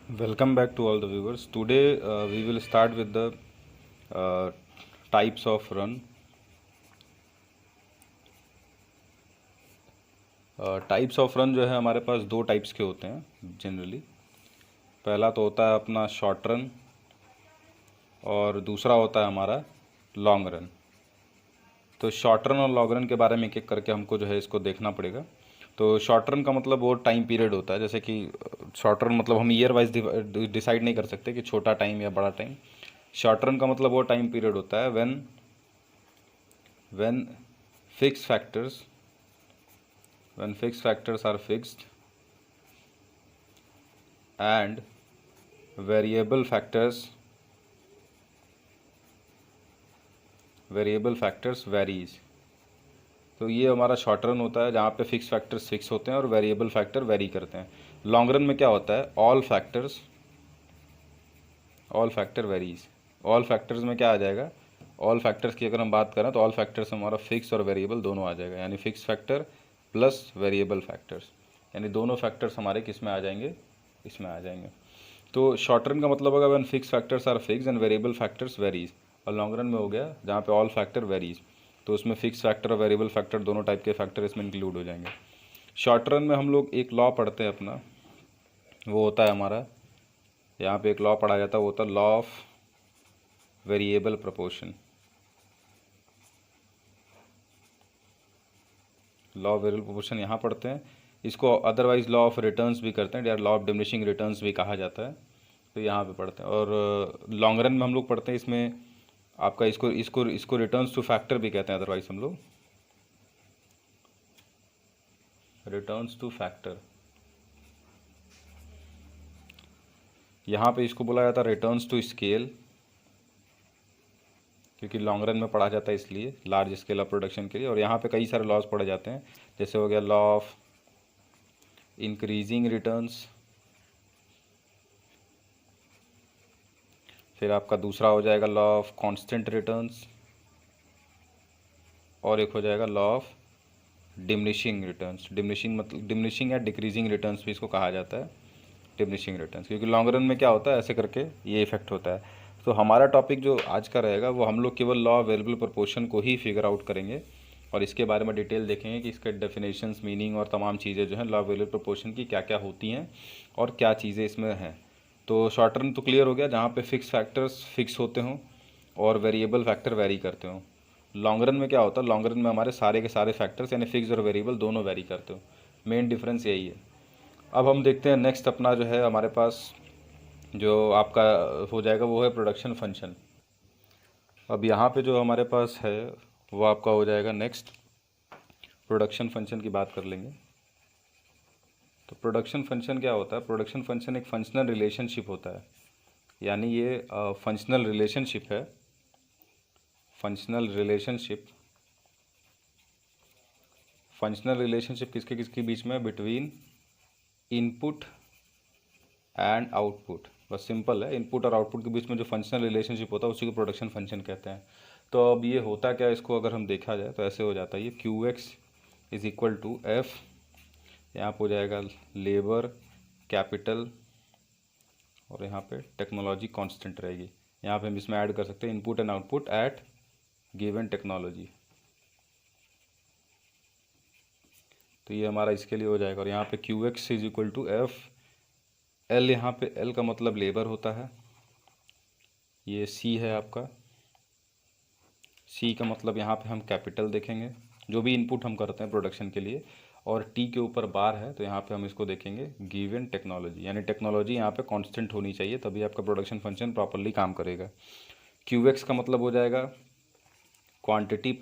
Welcome back to all the viewers. Today we will start with the types of run. Types of run जो है हमारे पास दो types के होते हैं जनरली। पहला तो होता है अपना शॉर्ट रन और दूसरा होता है हमारा लॉन्ग रन। तो शॉर्ट रन और लॉन्ग रन के बारे में एक एक करके हमको जो है इसको देखना पड़ेगा। तो शॉर्ट रन का मतलब वो टाइम पीरियड होता है, जैसे कि शॉर्ट रन मतलब हम ईयर वाइज डिसाइड नहीं कर सकते कि छोटा टाइम या बड़ा टाइम। शॉर्ट रन का मतलब वो टाइम पीरियड होता है when fixed factors when fixed factors are fixed and variable factors varies। तो ये हमारा शॉर्ट रन होता है जहाँ पे फिक्स फैक्टर्स फिक्स होते हैं और वेरिएबल फैक्टर वेरी करते हैं। लॉन्ग रन में क्या होता है, all factor varies. All factors में क्या आ जाएगा, ऑल फैक्टर्स की अगर हम बात करें तो ऑल फैक्टर्स में हमारा फिक्स और वेरिएबल दोनों आ जाएगा, यानी fix factor plus variable factors, यानी दोनों फैक्टर्स हमारे किस में आ जाएंगे, इसमें आ जाएंगे। तो शॉर्ट रन का मतलब होगा when fix factors are fix and variable factors varies. और लॉन्ग रन में हो गया जहाँ पे ऑल फैक्टर वेरीज, तो उसमें फिक्स फैक्टर और वेरिएबल फैक्टर दोनों टाइप के फैक्टर इसमें इंक्लूड हो जाएंगे। शॉर्ट रन में हम लोग एक लॉ पढ़ते हैं अपना, वो होता है हमारा, यहाँ पे एक लॉ पढ़ा जाता है, वो होता है law of variable proportion. Law of variable proportion यहाँ पढ़ते हैं, इसको अदरवाइज लॉ ऑफ रिटर्न्स भी करते हैं या लॉ ऑफ डिमिनिशिंग रिटर्न्स भी कहा जाता है, तो यहाँ पे पढ़ते हैं। और लॉन्ग रन में हम लोग पढ़ते हैं इसमें आपका इसको इसको इसको रिटर्न्स टू फैक्टर भी कहते हैं, अदरवाइज हम लोग रिटर्न्स टू फैक्टर। यहाँ पे इसको बोला जाता है रिटर्न्स टू स्केल, क्योंकि लॉन्ग रन में पढ़ा जाता है इसलिए लार्ज स्केल ऑफ प्रोडक्शन के लिए। और यहाँ पे कई सारे लॉज पढ़े जाते हैं, जैसे हो गया लॉ ऑफ इंक्रीजिंग रिटर्न्स, फिर आपका दूसरा हो जाएगा लॉ ऑफ कांस्टेंट रिटर्न्स, और एक हो जाएगा law of diminishing returns. Diminishing मतलब डिमिनिशिंग या डिक्रीजिंग रिटर्न्स भी इसको कहा जाता है, डिमिनिशिंग रिटर्न्स, क्योंकि लॉन्ग रन में क्या होता है ऐसे करके ये इफेक्ट होता है। तो हमारा टॉपिक जो आज का रहेगा वो हम लोग केवल लॉ ऑफ वेरिएबल प्रोपोर्शन को ही फिगर आउट करेंगे और इसके बारे में डिटेल देखेंगे कि इसके डेफिनेशंस, मीनिंग और तमाम चीज़ें जो हैं लॉ ऑफ वेरिएबल प्रोपोर्शन की क्या क्या होती हैं और क्या चीज़ें इसमें हैं। तो शॉर्ट रन तो क्लियर हो गया, जहाँ पे फिक्स फैक्टर्स फिक्स होते हों और वेरिएबल फैक्टर वेरी करते हों। लॉन्ग रन में क्या होता है, लॉन्ग रन में हमारे सारे के सारे फैक्टर्स यानी फिक्स और वेरिएबल दोनों वेरी करते हो। मेन डिफरेंस यही है। अब हम देखते हैं नेक्स्ट अपना जो है हमारे पास जो आपका हो जाएगा वो है प्रोडक्शन फंक्शन। अब यहाँ पे जो हमारे पास है वो आपका हो जाएगा नेक्स्ट प्रोडक्शन फंक्शन की बात कर लेंगे। तो प्रोडक्शन फंक्शन क्या होता है, प्रोडक्शन फंक्शन एक फंक्शनल रिलेशनशिप होता है, यानी ये फंक्शनल रिलेशनशिप है। फंक्शनल रिलेशनशिप किसके किसके बीच में, बिटवीन इनपुट एंड आउटपुट। बस सिंपल है, इनपुट और आउटपुट के बीच में जो फंक्शनल रिलेशनशिप होता है उसी को प्रोडक्शन फंक्शन कहते हैं। तो अब ये होता क्या है, इसको अगर हम देखा जाए तो ऐसे हो जाता है ये Q X is equal to F, यहाँ पर हो जाएगा लेबर कैपिटल और यहाँ पे टेक्नोलॉजी कांस्टेंट रहेगी। यहाँ पे हम इसमें ऐड कर सकते हैं input and output at given technology, तो ये हमारा इसके लिए हो जाएगा। और यहाँ पे Q X is equal to F L, यहाँ पे एल का मतलब लेबर होता है, ये सी है आपका, सी का मतलब यहाँ पे हम कैपिटल देखेंगे जो भी इनपुट हम करते हैं प्रोडक्शन के लिए, और टी के ऊपर बार है तो यहाँ पे हम इसको देखेंगे गिवन टेक्नोलॉजी, यानी टेक्नोलॉजी यहाँ पे कांस्टेंट होनी चाहिए तभी आपका प्रोडक्शन फंक्शन प्रॉपरली काम करेगा। क्यू एक्स का मतलब हो जाएगा क्वांटिटी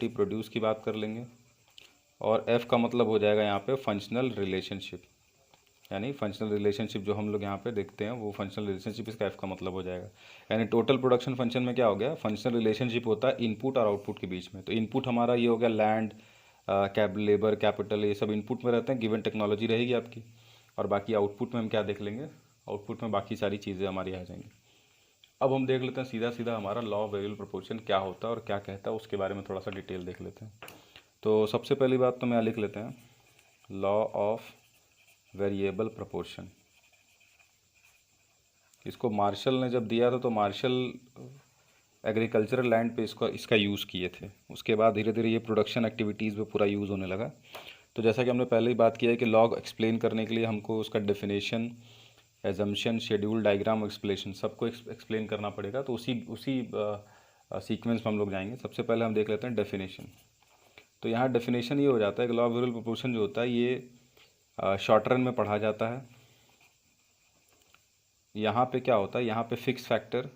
प्रोड्यूस की बात कर लेंगे, और एफ़ का मतलब हो जाएगा यहाँ पे फंक्शनल रिलेशनशिप, यानी फंक्शनल रिलेशनशिप जो हम लोग यहाँ पे देखते हैं वो फंक्शनल रिलेशनशिप इसका एफ का मतलब हो जाएगा। यानी टोटल प्रोडक्शन फंक्शन में क्या हो गया, फंक्शनल रिलेशनशिप होता है इनपुट और आउटपुट के बीच में। तो इनपुट हमारा ये हो गया लैंड, लेबर, कैपिटल, ये सब इनपुट में रहते हैं, गिवन टेक्नोलॉजी रहेगी आपकी। और बाकी आउटपुट में हम क्या देख लेंगे, आउटपुट में बाकी सारी चीज़ें हमारी आ जाएंगी। अब हम देख लेते हैं सीधा सीधा हमारा लॉ ऑफ वेरिएबल प्रोपोर्शन क्या होता है और क्या कहता है, उसके बारे में थोड़ा सा डिटेल देख लेते हैं। तो सबसे पहली बात तो मैं लिख लेते हैं लॉ ऑफ वेरिएबल प्रोपोर्शन। इसको मार्शल ने जब दिया था तो मार्शल एग्रीकल्चरल लैंड पे इसका यूज़ किए थे। उसके बाद धीरे धीरे ये प्रोडक्शन एक्टिविटीज़ में पूरा यूज़ होने लगा। तो जैसा कि हमने पहले ही बात किया है कि लॉग एक्सप्लेन करने के लिए हमको उसका definition, assumption, schedule, diagram, explanation सबको एक्सप्लेन करना पड़ेगा। तो उसी उसी सीक्वेंस में हम लोग जाएंगे। सबसे पहले हम देख लेते हैं डेफिनेशन। तो यहाँ डेफिनेशन ये हो जाता है कि लॉ ऑफ वेरिएबल प्रोपोर्शन जो होता है ये शॉर्ट रन में पढ़ा जाता है। यहाँ पे क्या होता है, यहाँ पे फिक्स फैक्टर,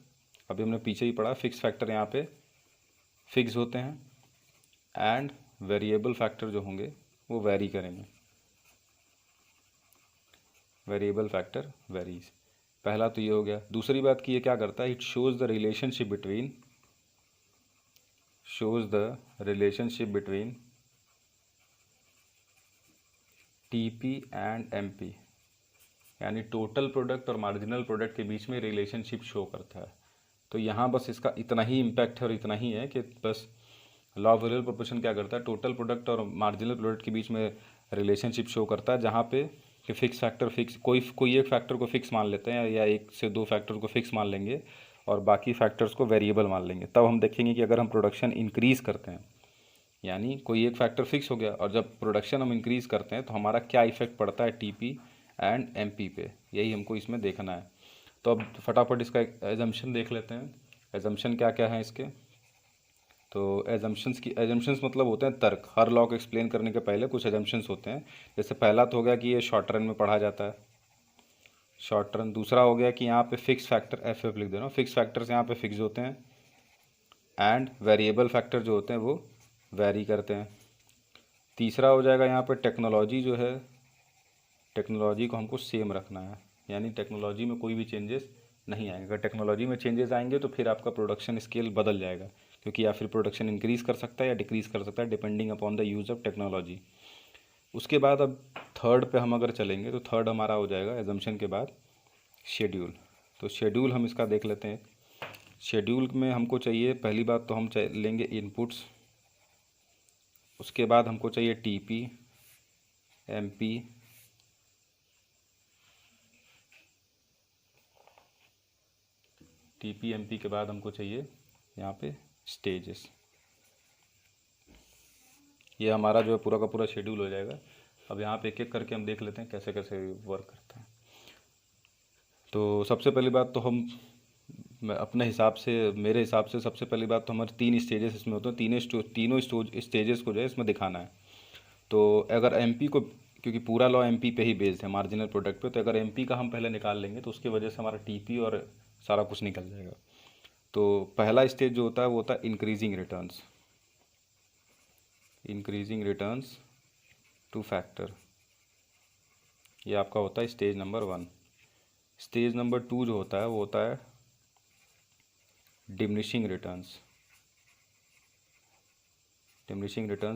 अभी हमने पीछे ही पढ़ा, फिक्स फैक्टर यहाँ पे फिक्स होते हैं एंड वेरिएबल फैक्टर जो होंगे वो वेरी करेंगे। Variable factor varies. पहला तो ये हो गया। दूसरी बात की ये क्या करता है, it shows the relationship between TP and MP, यानी टोटल प्रोडक्ट और मार्जिनल प्रोडक्ट के बीच में रिलेशनशिप शो करता है। तो यहाँ बस इसका इतना ही इम्पैक्ट है और इतना ही है कि बस लॉ ऑफ वेरिएबल प्रोपोर्शन क्या करता है, टोटल प्रोडक्ट और मार्जिनल प्रोडक्ट के बीच में रिलेशनशिप शो करता है, जहाँ पे कि फिक्स फैक्टर फिक्स, कोई एक फैक्टर को फिक्स मान लेते हैं या एक से दो फैक्टर को फिक्स मान लेंगे और बाकी फैक्टर्स को वेरिएबल मान लेंगे। तब हम देखेंगे कि अगर हम प्रोडक्शन इंक्रीज़ करते हैं, यानी कोई एक फैक्टर फिक्स हो गया और जब प्रोडक्शन हम इंक्रीज़ करते हैं तो हमारा क्या इफेक्ट पड़ता है टीपी एंड एमपी पे, यही हमको इसमें देखना है। तो अब फटाफट इसका एक एजम्पशन देख लेते हैं। एजम्पशन क्या क्या है इसके। तो एजम्पशंस मतलब होते हैं तर्क। हर लॉ को एक्सप्लेन करने के पहले कुछ एजम्पशंस होते हैं। जैसे पहला तो हो गया कि ये शॉर्ट रन में पढ़ा जाता है, शॉर्ट रन। दूसरा हो गया कि यहाँ पे फिक्स फैक्टर एफ लिख दे रहा हूँ, फिक्स फैक्टर्स यहाँ पे फिक्स होते हैं एंड वेरिएबल फैक्टर जो होते हैं वो वेरी करते हैं। तीसरा हो जाएगा यहाँ पे टेक्नोलॉजी जो है, टेक्नोलॉजी को हमको सेम रखना है, यानी टेक्नोलॉजी में कोई भी चेंजेस नहीं आएंगे। अगर टेक्नोलॉजी में चेंजेस आएंगे तो फिर आपका प्रोडक्शन स्केल बदल जाएगा, क्योंकि या फिर प्रोडक्शन इंक्रीज़ कर सकता है या डिक्रीज़ कर सकता है depending upon the use of technology. उसके बाद अब थर्ड पे हम अगर चलेंगे तो थर्ड हमारा हो जाएगा एजम्पशन के बाद शेड्यूल। तो शेड्यूल हम इसका देख लेते हैं। शेड्यूल में हमको चाहिए, पहली बात तो हम लेंगे इनपुट्स, उसके बाद हमको चाहिए टीपी, एमपी, टीपी एमपी के बाद हमको चाहिए यहाँ पे स्टेजेस। ये हमारा जो है पूरा का पूरा शेड्यूल हो जाएगा। अब यहाँ पे एक एक करके हम देख लेते हैं कैसे कैसे वर्क करता है। तो सबसे पहली बात तो हम अपने हिसाब से, मेरे हिसाब से सबसे पहली बात तो हमारे तीन स्टेजेस इसमें होते हैं। तीनों स्टेजेस को जो है इसमें दिखाना है। तो अगर एमपी को, क्योंकि पूरा लॉ एमपी पे ही बेस्ड है, मार्जिनल प्रोडक्ट पे, तो अगर एमपी का हम पहले निकाल लेंगे तो उसकी वजह से हमारा टीपी और सारा कुछ निकल जाएगा। तो पहला स्टेज जो होता है वो होता है इंक्रीजिंग रिटर्न्स टू फैक्टर। ये आपका होता है स्टेज नंबर 1। स्टेज नंबर 2 जो होता है वो होता है डिमिनिशिंग रिटर्न्स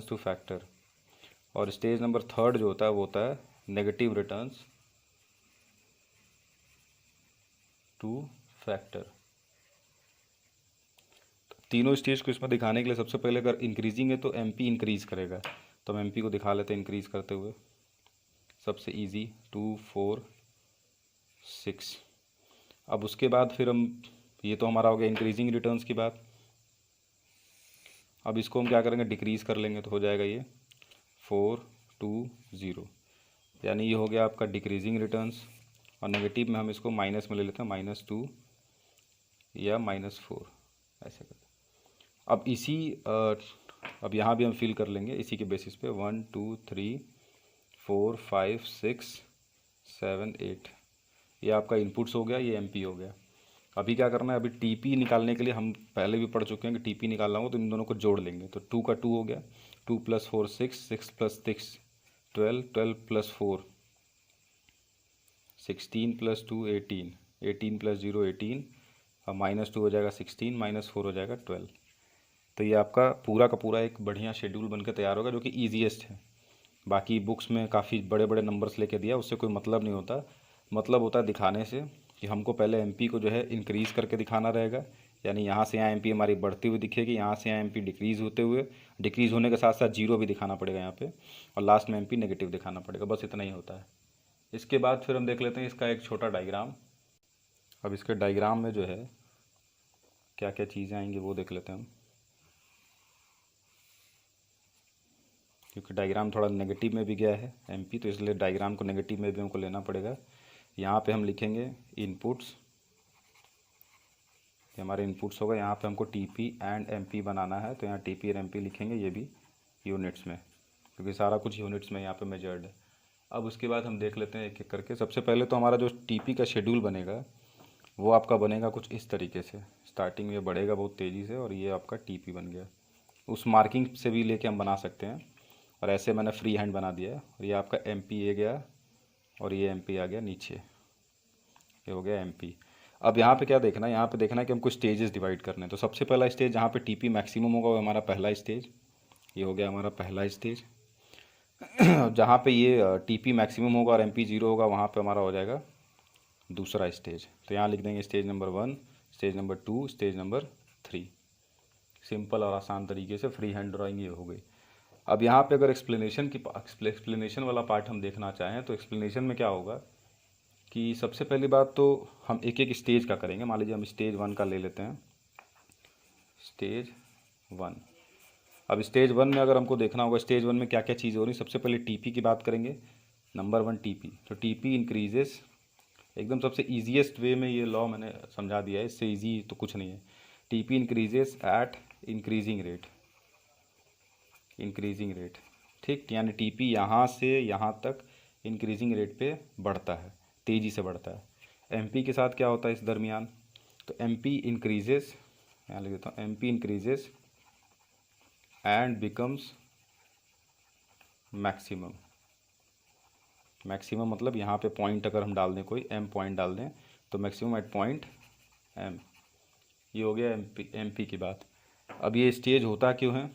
टू फैक्टर। और स्टेज नंबर 3 जो होता है वो होता है नेगेटिव रिटर्न्स टू फैक्टर। तीनों स्टेज को इसमें दिखाने के लिए सबसे पहले अगर इंक्रीजिंग है तो एमपी इंक्रीज़ करेगा, तो हम एमपी को दिखा लेते हैं इंक्रीज़ करते हुए। सबसे इजी 2 4 6। अब उसके बाद फिर हम, ये तो हमारा हो गया इंक्रीजिंग रिटर्न्स की बात। अब इसको हम क्या करेंगे, डिक्रीज़ कर लेंगे तो हो जाएगा ये 4 2 0, यानी ये हो गया आपका डिक्रीजिंग रिटर्न्स। और नेगेटिव में हम इसको माइनस में ले लेते हैं, -2 या -4 ऐसे करते। अब अब यहाँ भी हम फिल कर लेंगे इसी के बेसिस पे 1 2 3 4 5 6 7 8। ये आपका इनपुट्स हो गया, ये एमपी हो गया। अभी क्या करना है, अभी टीपी निकालने के लिए हम पहले भी पढ़ चुके हैं कि टीपी निकालना हो तो इन दोनों को जोड़ लेंगे। तो 2 का 2 हो गया, 2 + 4 6, 6 + 6 12, 12 + 4 16 + 2 18, 18 + 0 18, और -2 हो जाएगा 16, -4 हो जाएगा 12। तो ये आपका पूरा का पूरा एक बढ़िया शेड्यूल बनकर तैयार होगा, जो कि ईजीएस्ट है। बाकी बुक्स में काफ़ी बड़े बड़े नंबर्स लेके दिया, उससे कोई मतलब नहीं होता। मतलब होता है दिखाने से कि हमको पहले एमपी को जो है इंक्रीज़ करके दिखाना रहेगा, यानी यहाँ से यहाँ एमपी हमारी बढ़ती हुई दिखेगी, यहाँ से यहाँ एमपी डिक्रीज़ होने के साथ साथ जीरो भी दिखाना पड़ेगा यहाँ पे, और लास्ट में एमपी नेगेटिव दिखाना पड़ेगा। बस इतना ही होता है। इसके बाद फिर हम देख लेते हैं इसका एक छोटा डायग्राम। अब इसके डायग्राम में जो है क्या क्या चीज़ें आएंगी वो देख लेते हैं हम, क्योंकि डायग्राम थोड़ा नेगेटिव में भी गया है एमपी, तो इसलिए डायग्राम को नेगेटिव में भी हमको लेना पड़ेगा। यहाँ पे हम लिखेंगे इनपुट्स, ये हमारे इनपुट्स होगा। यहाँ पे हमको टीपी एंड एमपी बनाना है, तो यहाँ टीपी और एमपी लिखेंगे, ये भी यूनिट्स में, क्योंकि सारा कुछ यूनिट्स में यहाँ पे मेजर्ड है। अब उसके बाद हम देख लेते हैं एक एक करके। सबसे पहले तो हमारा जो टीपी का शेड्यूल बनेगा वो आपका बनेगा कुछ इस तरीके से। स्टार्टिंग में बढ़ेगा बहुत तेज़ी से और ये आपका टीपी बन गया। उस मार्किंग से भी लेके हम बना सकते हैं, और ऐसे मैंने फ्री हैंड बना दिया है। और ये आपका एमपी ये गया और ये एमपी आ गया नीचे, ये हो गया एमपी। अब यहाँ पे क्या देखना है, यहाँ पे देखना है कि हमको स्टेजेस डिवाइड करने हैं। तो सबसे पहला स्टेज जहाँ पे टीपी मैक्सिमम होगा वो हमारा पहला स्टेज, ये हो गया हमारा पहला स्टेज। जहाँ पे ये टीपी मैक्सिमम होगा और एमपी जीरो होगा वहाँ पे हमारा हो जाएगा दूसरा स्टेज। तो यहाँ लिख देंगे stage number 1, stage number 2, stage number 3। Simple और आसान तरीके से फ्री हैंड ड्राइंग ये हो गई। अब यहाँ पे अगर एक्सप्लेनेशन वाला पार्ट हम देखना चाहें तो एक्सप्लेनेशन में क्या होगा कि सबसे पहली बात तो हम एक एक स्टेज का करेंगे। मान लीजिए हम स्टेज 1 का ले लेते हैं, स्टेज 1। अब स्टेज 1 में अगर हमको देखना होगा स्टेज 1 में क्या क्या चीज़ें हो रही, सबसे पहले टीपी की बात करेंगे। नंबर 1 टीपी, तो टीपी इंक्रीजेस, एकदम सबसे ईजीएस्ट वे में ये लॉ मैंने समझा दिया है, इससे ईजी तो कुछ नहीं है। TP increases eight increasing rate, increasing rate, ठीक। यानी टीपी यहाँ से यहाँ तक इंक्रीजिंग रेट पे बढ़ता है, तेज़ी से बढ़ता है। एमपी के साथ क्या होता है इस दरमियान, तो एमपी इंक्रीजेस, यहाँ लिख देता हूँ, MP increases and becomes maximum. Maximum मतलब यहाँ पे पॉइंट अगर हम डाल दें, कोई एम पॉइंट डाल दें तो मैक्सिमम एट पॉइंट एम। ये हो गया एमपी की बात। अब ये स्टेज होता क्यों है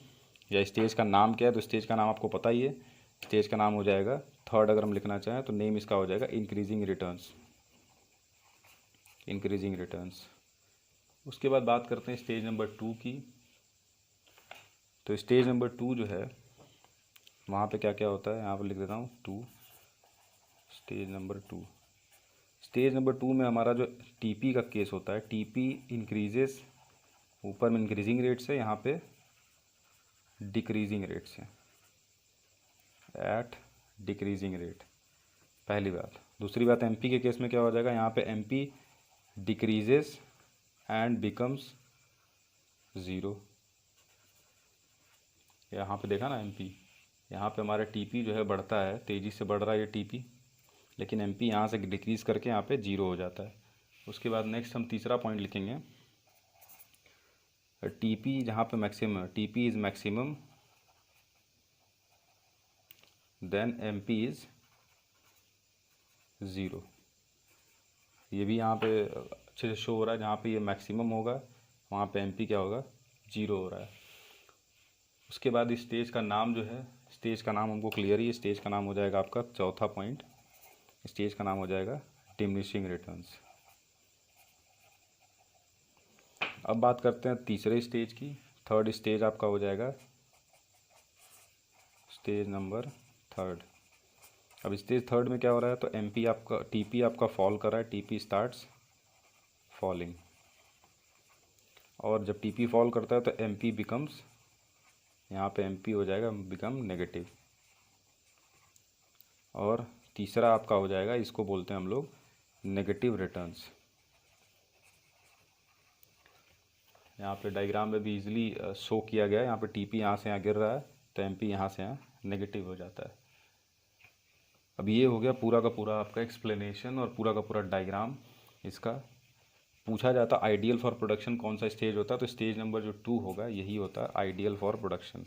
या स्टेज का नाम क्या है, तो स्टेज का नाम आपको पता ही है। स्टेज का नाम हो जाएगा थर्ड, अगर हम लिखना चाहें तो नेम इसका हो जाएगा इंक्रीजिंग रिटर्न्स, इंक्रीजिंग रिटर्न्स। उसके बाद बात करते हैं स्टेज नंबर 2 की। तो स्टेज नंबर 2 जो है वहाँ पे क्या क्या होता है, यहाँ पर लिख देता हूँ 2, स्टेज नंबर 2। स्टेज नंबर 2 में हमारा जो टीपी का केस होता है, टीपी इंक्रीजेस, ऊपर में इंक्रीजिंग रेट से, यहाँ पे डिक्रीजिंग रेट से, एट डिक्रीजिंग रेट, पहली बात। दूसरी बात एमपी के केस में क्या हो जाएगा, यहाँ पे MP decreases and becomes zero. यहाँ पे देखा ना एमपी, यहाँ पे हमारा टीपी जो है बढ़ता है, तेज़ी से बढ़ रहा है ये टीपी, लेकिन एमपी यहाँ से डिक्रीज़ करके यहाँ पे जीरो हो जाता है। उसके बाद नेक्स्ट हम तीसरा पॉइंट लिखेंगे, टीपी जहाँ पे मैक्सिमम है, TP is maximum then MP is zero. ये भी यहाँ पे अच्छे से शो हो रहा है, जहाँ पे ये मैक्सिमम होगा वहाँ पे एमपी क्या होगा, जीरो हो रहा है। उसके बाद इस स्टेज का नाम जो है, स्टेज का नाम हमको क्लियर ही है, स्टेज का नाम हो जाएगा आपका चौथा पॉइंट, स्टेज का नाम हो जाएगा डिमिनिशिंग रिटर्न्स। अब बात करते हैं तीसरे स्टेज की। थर्ड स्टेज आपका हो जाएगा स्टेज नंबर 3। अब स्टेज 3 में क्या हो रहा है, तो एमपी आपका, टीपी आपका फॉल कर रहा है, टीपी स्टार्ट्स फॉलिंग। और जब टीपी फॉल करता है तो एमपी बिकम्स, यहाँ पे एमपी हो जाएगा बिकम नेगेटिव। और तीसरा आपका हो जाएगा, इसको बोलते हैं हम लोग नेगेटिव रिटर्न्स। यहाँ पे डायग्राम में भी इजीली शो किया गया है। यहाँ पे टीपी यहाँ से यहाँ गिर रहा है तो एमपी यहाँ से यहाँ नेगेटिव हो जाता है। अब ये हो गया पूरा का पूरा आपका एक्सप्लेनेशन और पूरा का पूरा डायग्राम। इसका पूछा जाता आइडियल फॉर प्रोडक्शन कौन सा स्टेज होता है, तो स्टेज नंबर जो 2 होगा यही होता है ideal for production,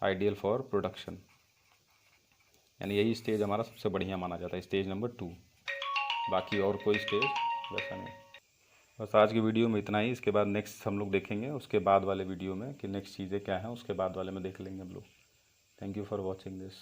ideal for production, यानी यही स्टेज हमारा सबसे बढ़िया माना जाता है, स्टेज नंबर 2। बाकी और कोई स्टेज वैसा नहीं। बस आज की वीडियो में इतना ही। इसके बाद नेक्स्ट हम लोग देखेंगे उसके बाद वाले वीडियो में कि नेक्स्ट चीज़ें क्या हैं, उसके बाद वाले में देख लेंगे हम लोग। Thank you for watching this.